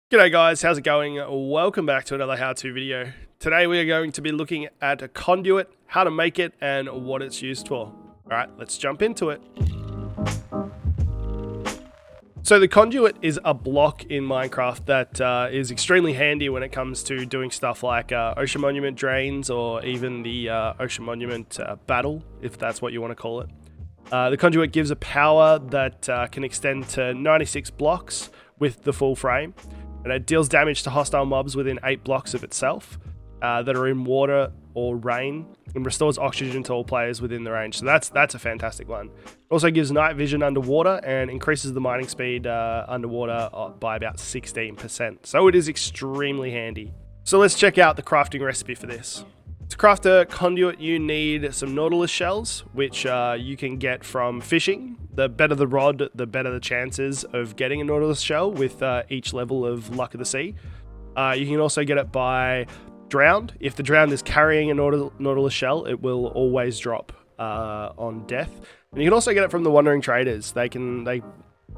G'day guys, how's it going? Welcome back to another how-to video. Today we are going to be looking at a conduit, how to make it, and what it's used for. Alright, let's jump into it. So the conduit is a block in Minecraft that is extremely handy when it comes to doing stuff like ocean monument drains or even the ocean monument battle, if that's what you want to call it. The conduit gives a power that can extend to 96 blocks with the full frame. And it deals damage to hostile mobs within 8 blocks of itself that are in water or rain, and restores oxygen to all players within the range. So that's a fantastic one. It also gives night vision underwater and increases the mining speed underwater by about 16%. So it is extremely handy. So let's check out the crafting recipe for this. To craft a conduit, you need some nautilus shells, which you can get from fishing. The better the rod, the better the chances of getting a nautilus shell with each level of luck of the sea. You can also get it by drowned. If the drowned is carrying a nautilus shell, it will always drop on death. And you can also get it from the wandering traders. They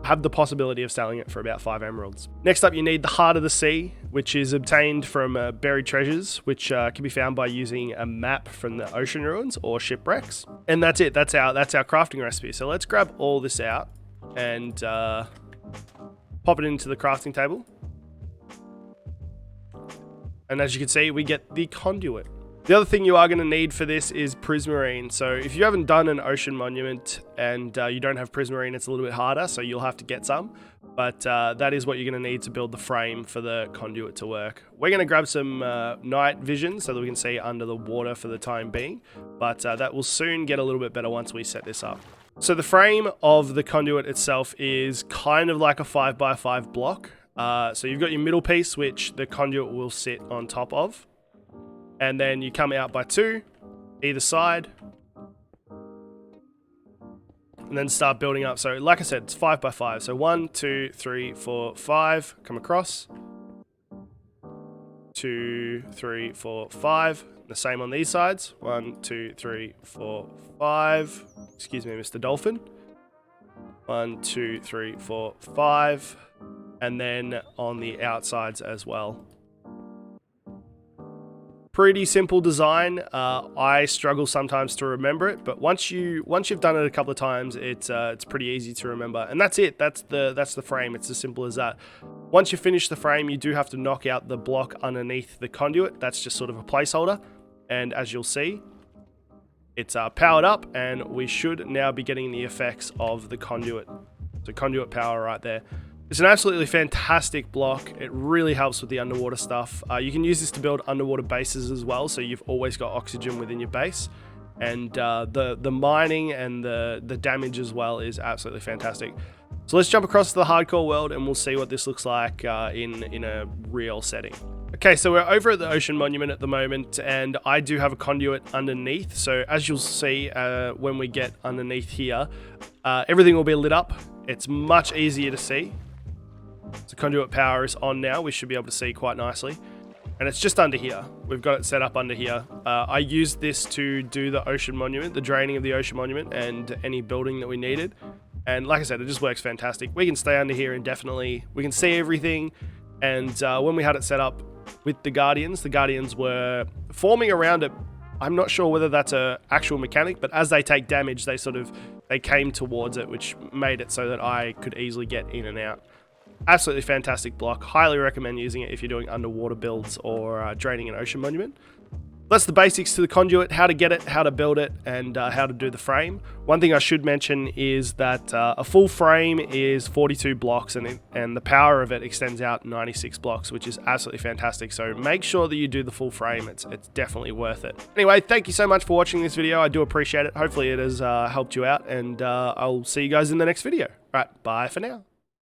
have the possibility of selling it for about 5 emeralds. Next up, you need the heart of the sea, which is obtained from buried treasures, which can be found by using a map from the ocean ruins or shipwrecks. And that's it. That's our crafting recipe. So let's grab all this out and pop it into the crafting table. And as you can see, we get the conduit. The other thing you are going to need for this is prismarine. So if you haven't done an ocean monument and you don't have prismarine, it's a little bit harder, so you'll have to get some. But that is what you're going to need to build the frame for the conduit to work. We're going to grab some night vision so that we can see under the water for the time being. But that will soon get a little bit better once we set this up. So the frame of the conduit itself is kind of like a 5x5 block. So you've got your middle piece, which the conduit will sit on top of. And then you come out by 2, either side, and then start building up. So like I said, it's 5x5. So 1, 2, 3, 4, 5, come across. 2, 3, 4, 5. The same on these sides. 1, 2, 3, 4, 5. Excuse me, Mr. Dolphin. 1, 2, 3, 4, 5. And then on the outsides as well. Pretty simple design. I struggle sometimes to remember it, but once you've done it a couple of times, it's pretty easy to remember. And that's it. That's the frame. It's as simple as that. Once you finish the frame, you do have to knock out the block underneath the conduit. That's just sort of a placeholder. And as you'll see, it's powered up, and we should now be getting the effects of the conduit. So conduit power right there. It's an absolutely fantastic block. It really helps with the underwater stuff. You can use this to build underwater bases as well, so you've always got oxygen within your base. And the mining and the damage as well is absolutely fantastic. So let's jump across to the hardcore world and we'll see what this looks like in a real setting. Okay, so we're over at the ocean monument at the moment, and I do have a conduit underneath. So as you'll see when we get underneath here, everything will be lit up. It's much easier to see. So conduit power is on now. We should be able to see quite nicely. And it's just under here. We've got it set up under here. I used this to do the ocean monument, the draining of the ocean monument, and any building that we needed. And like I said, it just works fantastic. We can stay under here indefinitely. We can see everything. And when we had it set up with the guardians were forming around it. I'm not sure whether that's an actual mechanic, but as they take damage, they came towards it, which made it so that I could easily get in and out. Absolutely fantastic block. Highly recommend using it if you're doing underwater builds or draining an ocean monument. That's the basics to the conduit, how to get it, how to build it, and how to do the frame. One thing I should mention is that a full frame is 42 blocks and the power of it extends out 96 blocks, which is absolutely fantastic. So make sure that you do the full frame. It's definitely worth it. Anyway, thank you so much for watching this video. I do appreciate it. Hopefully it has helped you out, and I'll see you guys in the next video. All right, bye for now.